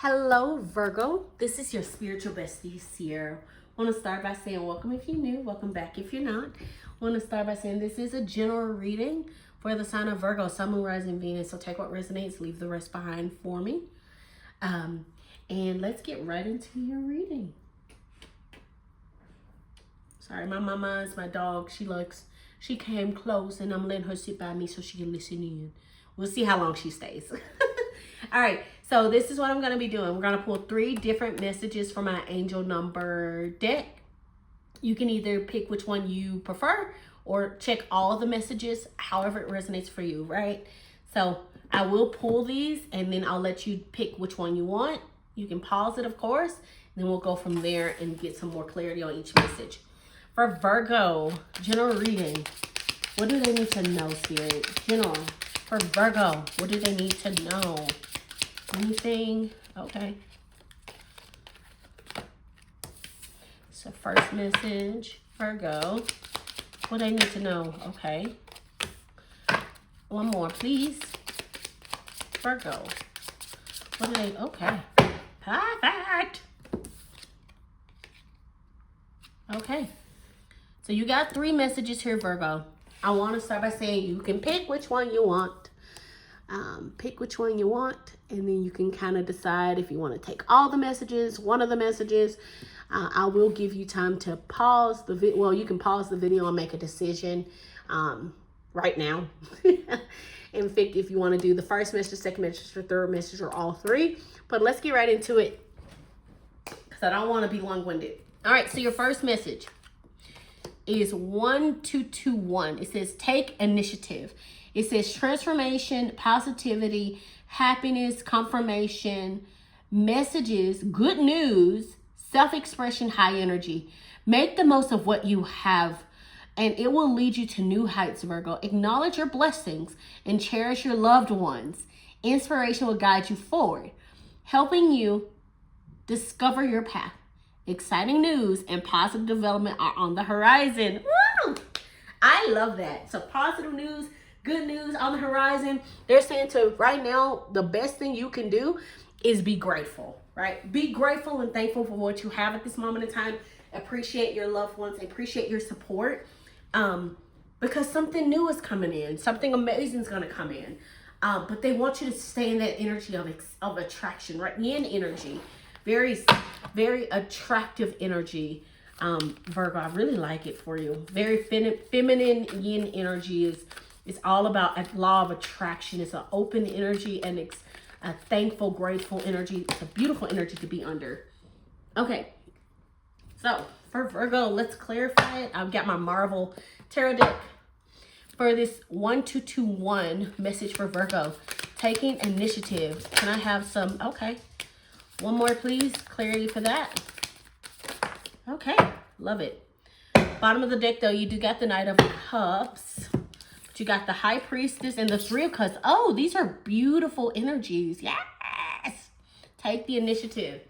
Hello, Virgo. This is your spiritual bestie, Ciara. I want to start by saying welcome if you're new, welcome back if you're not. I want to start by saying this is a general reading for the sign of Virgo, Sun, Moon, Rising, Venus. So take what resonates, leave the rest behind for me. And let's get right into your reading. Sorry, my mama is my dog. She came close and I'm letting her sit by me so she can listen in. We'll see how long she stays. All right, so this is what I'm going to be doing. We're going to pull 3 different messages from my angel number deck. You can either pick which one you prefer or check all of the messages, however it resonates for you, right? So I will pull these and then I'll let you pick which one you want. You can pause it, of course, and then we'll go from there and get some more clarity on each message. For Virgo, general reading. What do they need to know, Spirit? General. For Virgo, what do they need to know? Anything? Okay. So first message, Virgo. What do they need to know? Okay. One more, please. Virgo. What do they? Okay. Perfect. Okay. So you got 3 messages here, Virgo. I want to start by saying you can pick which one you want. Pick which one you want, and then you can kind of decide if you want to take all the messages, one of the messages. I will give you time to pause the video. Well, you can pause the video and make a decision right now. And pick if you want to do the first message, second message, or third message, or all 3. But let's get right into it because I don't want to be long-winded. All right, so your first message is 1221. It says take initiative. It says transformation, positivity, happiness, confirmation, messages, good news, self-expression, high energy. Make the most of what you have, and it will lead you to new heights, Virgo. Acknowledge your blessings and cherish your loved ones. Inspiration will guide you forward, helping you discover your path. Exciting news and positive development are on the horizon. Woo! I love that. So positive news, good news on the horizon. They're saying to right now, the best thing you can do is be grateful, right? Be grateful and thankful for what you have at this moment in time. Appreciate your loved ones. Appreciate your support. Because something new is coming in. Something amazing is going to come in. But they want you to stay in that energy of attraction, right? Yin energy. Very, very attractive energy. Virgo, I really like it for you. Very feminine yin energy is all about a law of attraction. It's an open energy and it's a thankful, grateful energy. It's a beautiful energy to be under. Okay, so for Virgo, let's clarify it. I've got my Marvel Tarot deck for this 1221 message for Virgo. Taking initiative. Can I have some? Okay. One more, please. Clarity for that. Okay. Love it. Bottom of the deck, though, you do got the Knight of Cups. But you got the High Priestess and the 3 of Cups. Oh, these are beautiful energies. Yes. Take the initiative.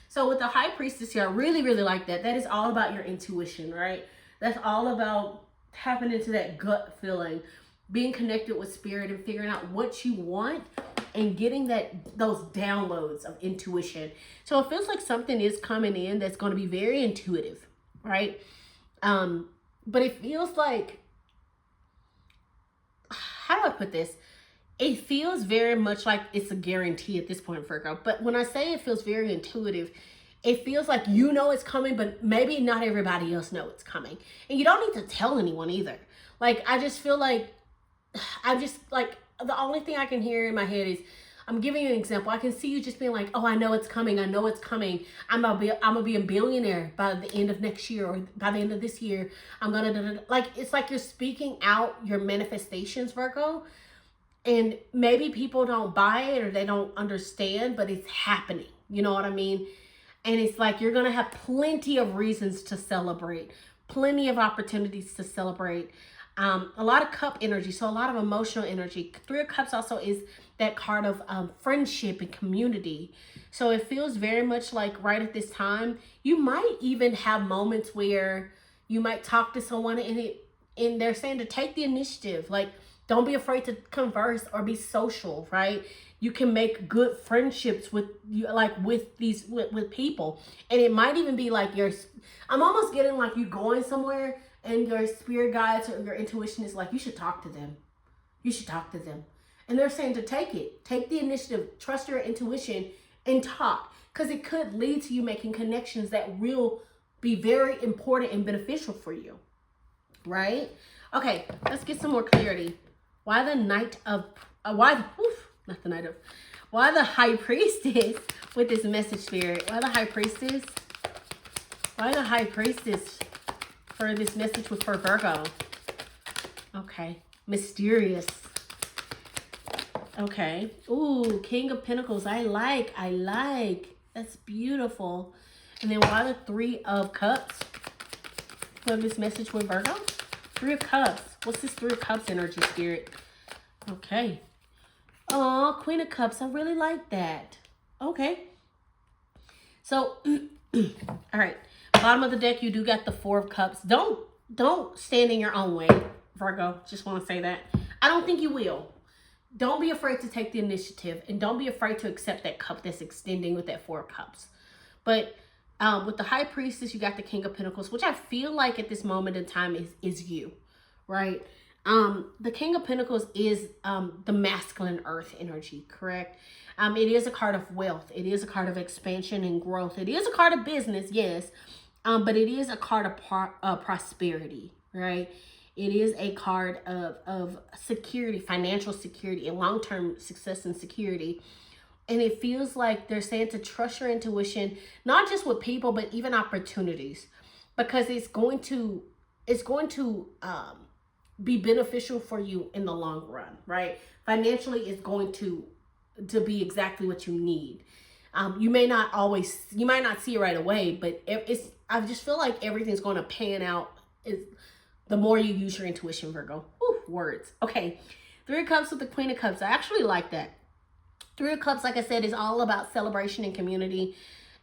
So with the High Priestess here, I really, really like that. That is all about your intuition, right? That's all about tapping into that gut feeling, being connected with spirit and figuring out what you want and getting those downloads of intuition. So it feels like something is coming in that's going to be very intuitive, right? But it feels like, how do I put this? It feels very much like it's a guarantee at this point, Virgo. But when I say it feels very intuitive, it feels like you know it's coming, but maybe not everybody else know it's coming. And you don't need to tell anyone either. Like, I just feel like, the only thing I can hear in my head is, I'm giving you an example. I can see you just being like, oh, I know it's coming. I know it's coming. I'm gonna be a billionaire by the end of next year or by the end of this year. I'm gonna, like, it's like you're speaking out your manifestations, Virgo. And maybe people don't buy it or they don't understand, but it's happening. You know what I mean? And it's like you're gonna have plenty of reasons to celebrate, plenty of opportunities to celebrate. A lot of cup energy, so a lot of emotional energy. 3 of Cups also is that card of friendship and community. So it feels very much like right at this time, you might even have moments where you might talk to someone and they're saying to take the initiative. Like, Don't be afraid to converse or be social, right? You can make good friendships with you, like with these with people. And it might even be like I'm almost getting like you going somewhere and your spirit guides or your intuition is like, you should talk to them. You should talk to them. And they're saying to take it. Take the initiative. Trust your intuition and talk. Because it could lead to you making connections that will be very important and beneficial for you. Right? Okay, let's get some more clarity. Why the Knight of... why the High Priestess with this message, Spirit? Why the High Priestess? Why the High Priestess for this message for Virgo? Okay. Mysterious. Okay. Ooh, King of Pentacles. I like. That's beautiful. And then why the Three of Cups for this message with Virgo? Three of Cups. What's this Three of Cups energy, Spirit? Okay. Oh, Queen of Cups. I really like that. Okay. So, all right. Bottom of the deck, you do got the Four of Cups. Don't stand in your own way, Virgo. Just want to say that. I don't think you will. Don't be afraid to take the initiative, and don't be afraid to accept that cup that's extending with that Four of Cups. But with the High Priestess, you got the King of Pentacles, which I feel like at this moment in time is you, right? The King of Pentacles is the masculine earth energy, correct? It is a card of wealth. It is a card of expansion and growth. It is a card of business, yes, but it is a card of prosperity, right? It is a card of security, financial security, and long-term success and security. And it feels like they're saying to trust your intuition, not just with people, but even opportunities, because it's going to be beneficial for you in the long run, right? Financially, it's going to be exactly what you need. You might not see it right away, but I just feel like everything's going to pan out the more you use your intuition, Virgo. Whew, words. Okay. Three of Cups with the Queen of Cups. I actually like that. Three of Cups, like I said, is all about celebration and community.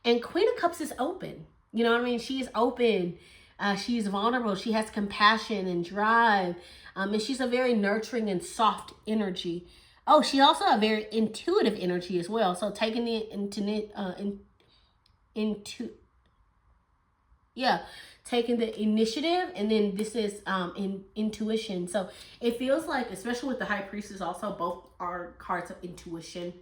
And Queen of Cups is open. You know what I mean? She is open. She's vulnerable. She has compassion and drive. And she's a very nurturing and soft energy. Oh, she also a very intuitive energy as well. So taking the taking the initiative, and then this is intuition. So it feels like, especially with the High Priestess, also both are cards of intuition.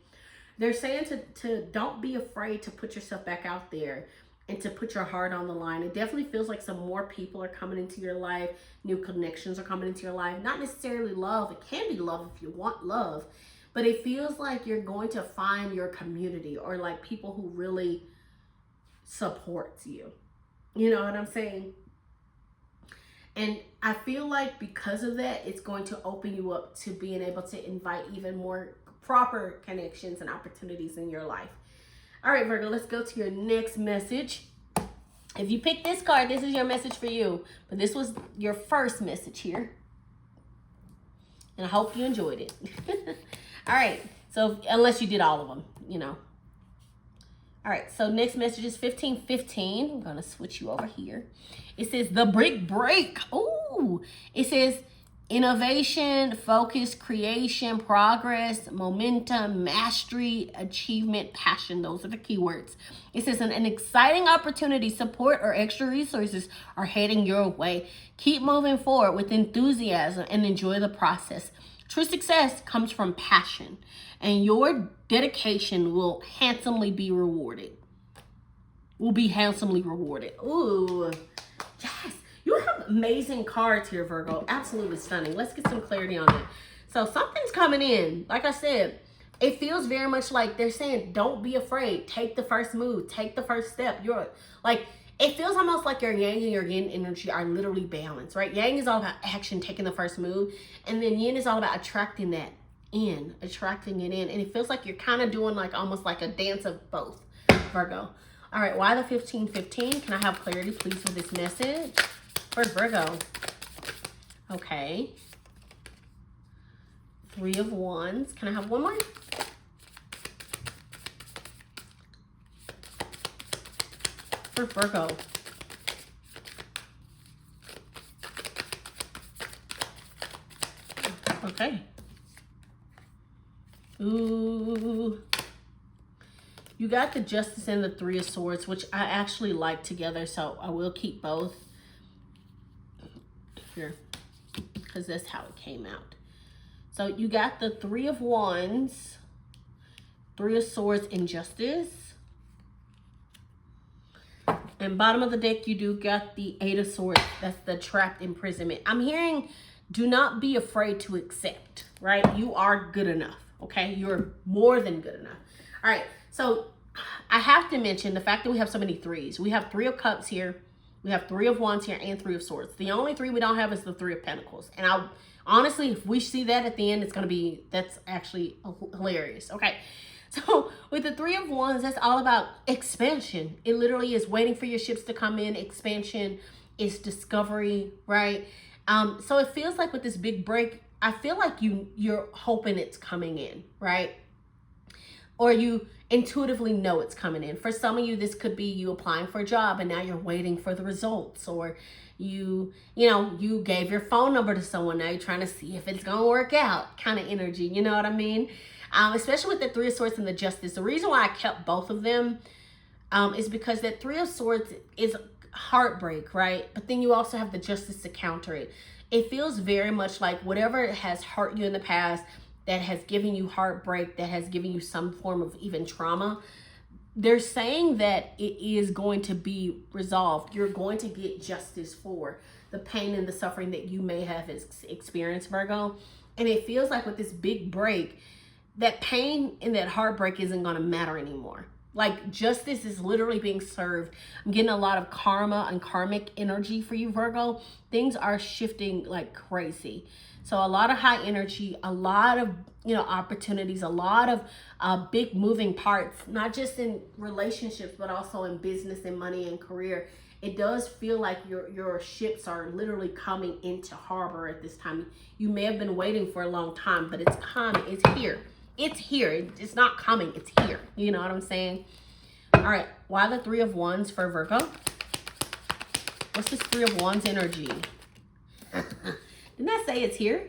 They're saying to don't be afraid to put yourself back out there and to put your heart on the line. It definitely feels like some more people are coming into your life. New connections are coming into your life. Not necessarily love. It can be love if you want love. But it feels like you're going to find your community, or like people who really supports you. You know what I'm saying? And I feel like because of that, it's going to open you up to being able to invite even more proper connections and opportunities in your life. All right, Virgo, let's go to your next message. If you picked this card, this is your message for you. But this was your first message here. And I hope you enjoyed it. All right. So unless you did all of them, you know. All right. So next message is 1515. I'm going to switch you over here. It says the brick break. Ooh. It says innovation, focus, creation, progress, momentum, mastery, achievement, passion. Those are the keywords. It says an exciting opportunity, support, or extra resources are heading your way. Keep moving forward with enthusiasm and enjoy the process. True success comes from passion, and your dedication will handsomely be rewarded. Ooh, yes. You have amazing cards here, Virgo. Absolutely stunning. Let's get some clarity on it. So something's coming in. Like I said, it feels very much like they're saying, don't be afraid. Take the first move. Take the first step. It feels almost like your yang and your yin energy are literally balanced, right? Yang is all about action, taking the first move. And then yin is all about attracting it in. And it feels like you're kind of doing like almost like a dance of both, Virgo. All right, why the 1515? Can I have clarity, please, for this message? For Virgo. Okay. 3 of Wands. Can I have one more? For Virgo. Okay. Ooh. You got the Justice and the Three of Swords, which I actually like together, so I will keep both here because that's how it came out. So you got the Three of Wands, Three of Swords, and Justice. And bottom of the deck, you do got the Eight of Swords. That's the trapped imprisonment. I'm hearing, do not be afraid to accept, right? You are good enough, okay? You're more than good enough. All right, so I have to mention the fact that we have so many threes. We have Three of Cups here. We have Three of Wands here and Three of Swords. The only three we don't have is the Three of Pentacles. And honestly, if we see that at the end, that's actually hilarious. Okay. So with the Three of Wands, that's all about expansion. It literally is waiting for your ships to come in. Expansion is discovery, right? So it feels like with this big break, I feel like you're hoping it's coming in, right? Or you intuitively know it's coming in. For some of you, this could be you applying for a job and now you're waiting for the results, or you gave your phone number to someone, now you're trying to see if it's gonna work out kind of energy, you know what I mean? Especially with the Three of Swords and the Justice. The reason why I kept both of them is because that Three of Swords is heartbreak, right? But then you also have the Justice to counter it. It feels very much like whatever has hurt you in the past, that has given you heartbreak, that has given you some form of even trauma, they're saying that it is going to be resolved. You're going to get justice for the pain and the suffering that you may have experienced, Virgo. And it feels like with this big break, that pain and that heartbreak isn't going to matter anymore. Like justice is literally being served. I'm getting a lot of karma and karmic energy for you, Virgo. Things are shifting like crazy. So a lot of high energy, a lot of, opportunities, a lot of big moving parts, not just in relationships, but also in business and money and career. It does feel like your ships are literally coming into harbor at this time. You may have been waiting for a long time, but it's coming. It's here. It's here. It's not coming. It's here. You know what I'm saying? All right. Why the Three of Wands for Virgo? What's this Three of Wands energy? Didn't I say it's here?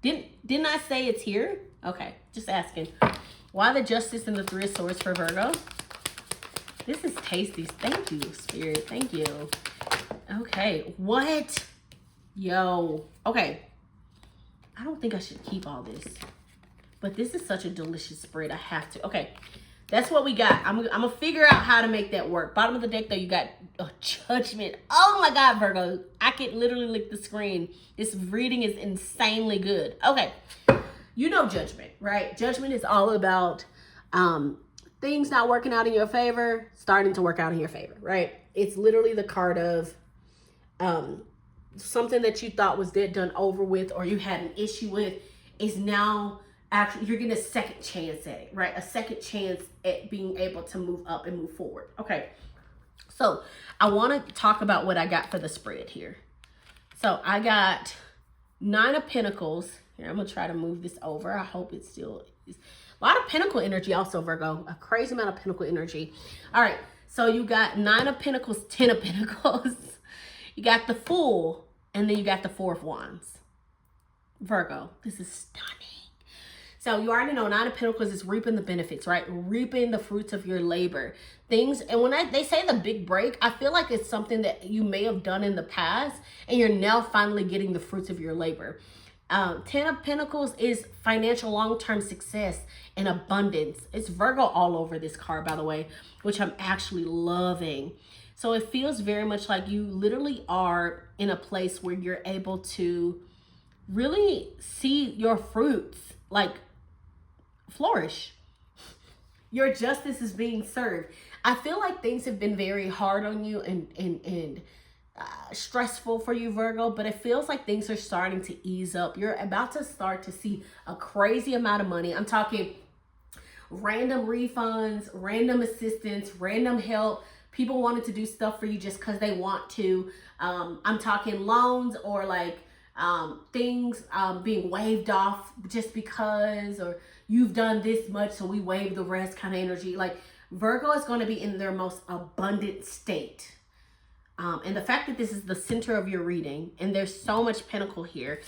Didn't I say it's here? Okay, just asking. Why the Justice and the Three of Swords for Virgo? This is tasty. Thank you, Spirit. Thank you. Okay, what? Yo. Okay. I don't think I should keep all this. But this is such a delicious spread. I have to. Okay. That's what we got. I'm going to figure out how to make that work. Bottom of the deck, though, you got Judgment. Oh, my God, Virgo. I could literally lick the screen. This reading is insanely good. Okay. You know Judgment, right? Judgment is all about things not working out in your favor, starting to work out in your favor, right? It's literally the card of something that you thought was dead, done, over with, or you had an issue with is now... Actually, you're getting a second chance at it, right? A second chance at being able to move up and move forward. Okay. So I want to talk about what I got for the spread here. So I got Nine of Pentacles. Here, I'm going to try to move this over. I hope it still is. A lot of Pentacle energy also, Virgo. A crazy amount of Pentacle energy. All right. So you got Nine of Pentacles, Ten of Pentacles. You got the Fool. And then you got the Four of Wands. Virgo, this is stunning. So you already know Nine of Pentacles is reaping the benefits, right? Reaping the fruits of your labor. Things, and when they say the big break, I feel like it's something that you may have done in the past and you're now finally getting the fruits of your labor. Ten of Pentacles is financial long-term success and abundance. It's Virgo all over this card, by the way, which I'm actually loving. So it feels very much like you literally are in a place where you're able to really see your fruits, like, flourish. Your justice is being served. I feel like things have been very hard on you and stressful for you, Virgo, but it feels like things are starting to ease up. You're about to start to see a crazy amount of money. I'm talking random refunds, random assistance, random help. People wanted to do stuff for you just because they want to. I'm talking loans or like things being waived off just because, or you've done this much so we waive the rest kind of energy. Like Virgo is going to be in their most abundant state. And the fact that this is the center of your reading and there's so much pentacle here,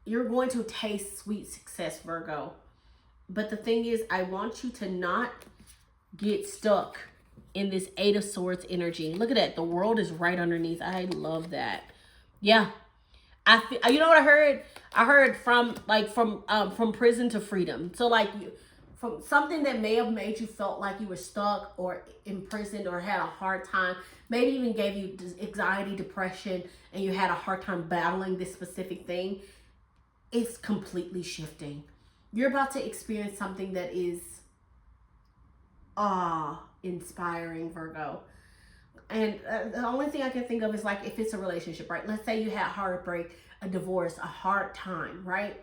you're going to taste sweet success, Virgo. But the thing is, I want you to not get stuck in this Eight of Swords energy. Look at that. The world is right underneath. I love that. Yeah. I feel, you know what I heard? I heard from prison to freedom. So like from something that may have made you felt like you were stuck or imprisoned or had a hard time, maybe even gave you anxiety, depression, and you had a hard time battling this specific thing. It's completely shifting. You're about to experience something that is awe-inspiring, Virgo. And the only thing I can think of is like if it's a relationship, right? Let's say you had heartbreak, a divorce, a hard time, right?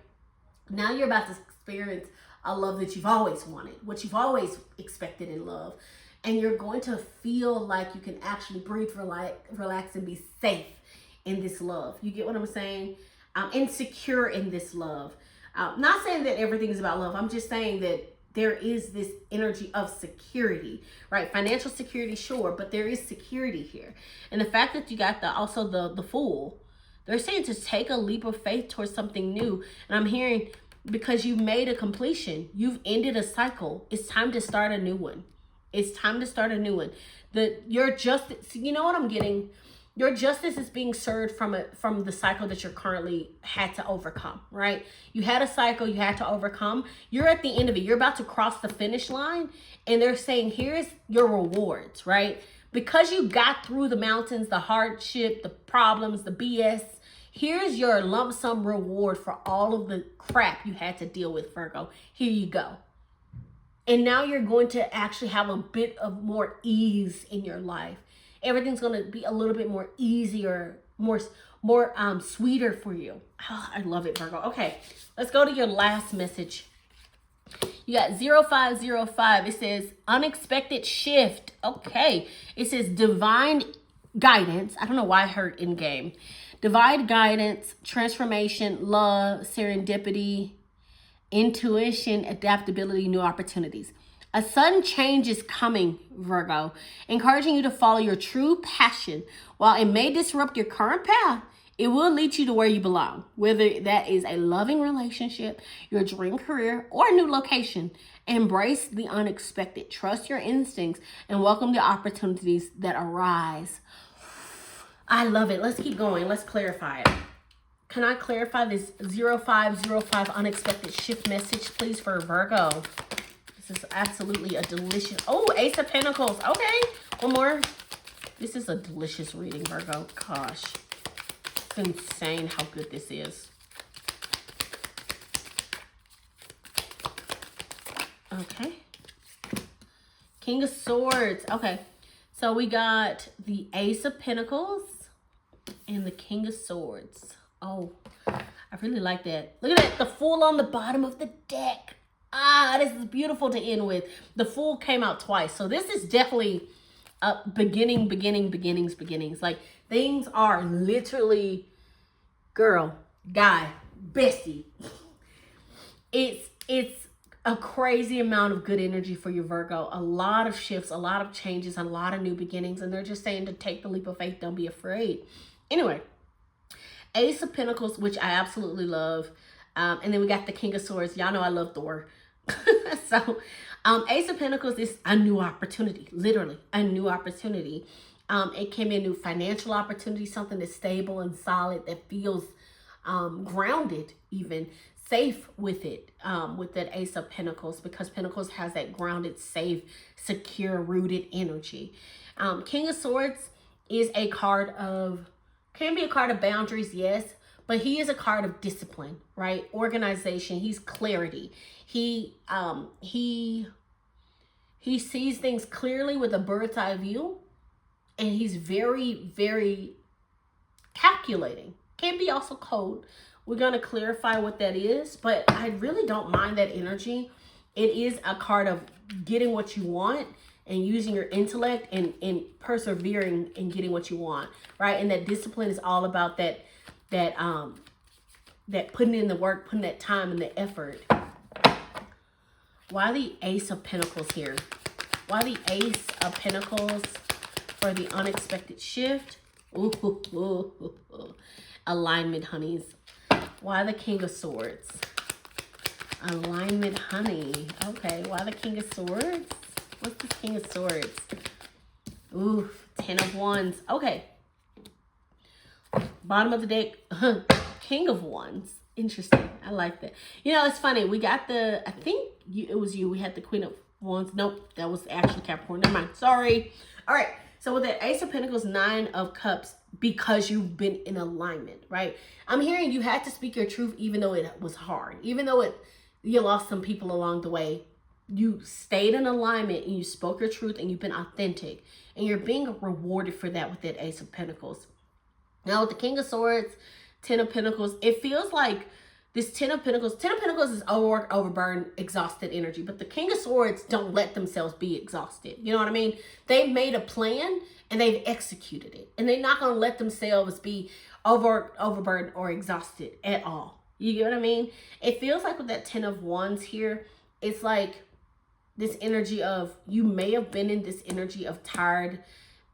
Now you're about to experience a love that you've always wanted, what you've always expected in love. And you're going to feel like you can actually breathe, relax, and be safe in this love. You get what I'm saying? Insecure in this love. Not saying that everything is about love. I'm just saying that there is this energy of security, right? Financial security, sure, but there is security here. And the fact that you got the Fool, they're saying to take a leap of faith towards something new. And I'm hearing because you made a completion, you've ended a cycle. It's time to start a new one. It's time to start a new one. Your justice, you know what I'm getting? Your justice is being served from the cycle that you're currently had to overcome, right? You had a cycle you had to overcome. You're at the end of it. You're about to cross the finish line, and they're saying, here's your rewards, right? Because you got through the mountains, the hardship, the problems, the BS, here's your lump sum reward for all of the crap you had to deal with, Virgo. Here you go. And now you're going to actually have a bit of more ease in your life. Everything's going to be a little bit more easier, more sweeter for you. Oh, I love it, Virgo. Okay, let's go to your last message. You got 0505. It says unexpected shift. Okay. It says divine guidance. I don't know why I heard in game. Divine guidance, transformation, love, serendipity, intuition, adaptability, new opportunities. A sudden change is coming, Virgo, encouraging you to follow your true passion. While it may disrupt your current path, it will lead you to where you belong, whether that is a loving relationship, your dream career, or a new location. Embrace the unexpected, trust your instincts, and welcome the opportunities that arise. I love it. Let's keep going. Let's clarify it. Can I clarify this 0505 unexpected shift message, please, for Virgo? This is absolutely a delicious... Oh, Ace of Pentacles. Okay. One more. This is a delicious reading, Virgo. Gosh. It's insane how good this is. Okay. King of Swords. Okay. So we got the Ace of Pentacles and the King of Swords. Oh, I really like that. Look at that. The Fool on the bottom of the deck. Ah, this is beautiful to end with. The Fool came out twice. So this is definitely beginnings. Like things are literally, girl, guy, bestie. It's a crazy amount of good energy for you, Virgo. A lot of shifts, a lot of changes, a lot of new beginnings. And they're just saying to take the leap of faith. Don't be afraid. Anyway, Ace of Pentacles, which I absolutely love. And then we got the King of Swords. Y'all know I love Thor. So Ace of Pentacles is a new opportunity, literally a new opportunity. It can be a new financial opportunity, something that's stable and solid, that feels grounded, even safe with it, with that Ace of Pentacles, because Pentacles has that grounded, safe, secure, rooted energy. King of Swords is a card of, can be a card of boundaries, yes, but he is a card of discipline, right? Organization. He's clarity. He sees things clearly with a bird's eye view, and he's very, very calculating. Can be also cold. We're going to clarify what that is, but I really don't mind that energy. It is a card of getting what you want and using your intellect and persevering in getting what you want, right? And that discipline is all about that putting in the work, putting that time and the effort. Why the Ace of Pentacles here? Why the Ace of Pentacles for the unexpected shift? Ooh, alignment, honeys. Why the King of Swords? Alignment, honey. Okay, why the King of Swords? What's this King of Swords? Ooh, 10 of Wands. Okay. Bottom of the deck, King of Wands. Interesting. I like that. You know, it's funny. We got the, I think it was you. We had the Queen of Wands. Nope, that was actually Capricorn. Never mind. Sorry. All right. So with that Ace of Pentacles, 9 of Cups, because you've been in alignment, right? I'm hearing you had to speak your truth even though it was hard. Even though you lost some people along the way. You stayed in alignment and you spoke your truth and you've been authentic. And you're being rewarded for that with that Ace of Pentacles. Now with the King of Swords, 10 of Pentacles, it feels like this 10 of Pentacles is overworked, overburdened, exhausted energy. But the King of Swords don't let themselves be exhausted. You know what I mean? They've made a plan and they've executed it. And they're not going to let themselves be overburdened or exhausted at all. You get what I mean? It feels like with that 10 of Wands here, it's like this energy of, you may have been in this energy of tired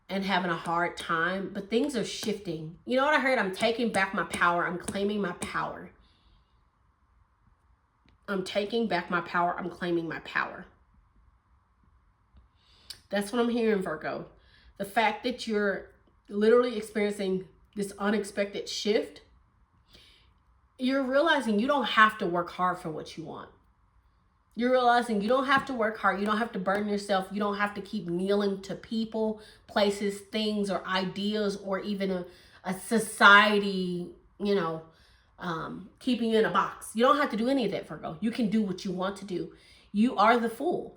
and having a hard time, but things are shifting. You know what I heard? I'm taking back my power. I'm claiming my power. I'm taking back my power. I'm claiming my power. That's what I'm hearing, Virgo. The fact that you're literally experiencing this unexpected shift, you're realizing you don't have to work hard for what you want. You're realizing you don't have to work hard. You don't have to burden yourself. You don't have to keep kneeling to people, places, things, or ideas, or even a society, you know, keeping you in a box. You don't have to do any of that, Virgo. You can do what you want to do. You are the Fool.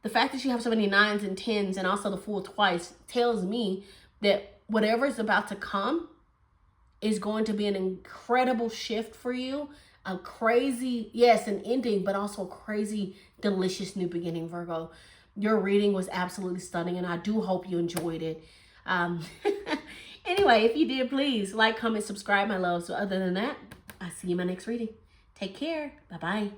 The fact that you have so many 9s and 10s and also the Fool twice tells me that whatever is about to come is going to be an incredible shift for you. A crazy, yes, an ending, but also a crazy, delicious new beginning, Virgo. Your reading was absolutely stunning, and I do hope you enjoyed it. Anyway, if you did, please like, comment, subscribe, my love. So other than that, I'll see you in my next reading. Take care. Bye-bye.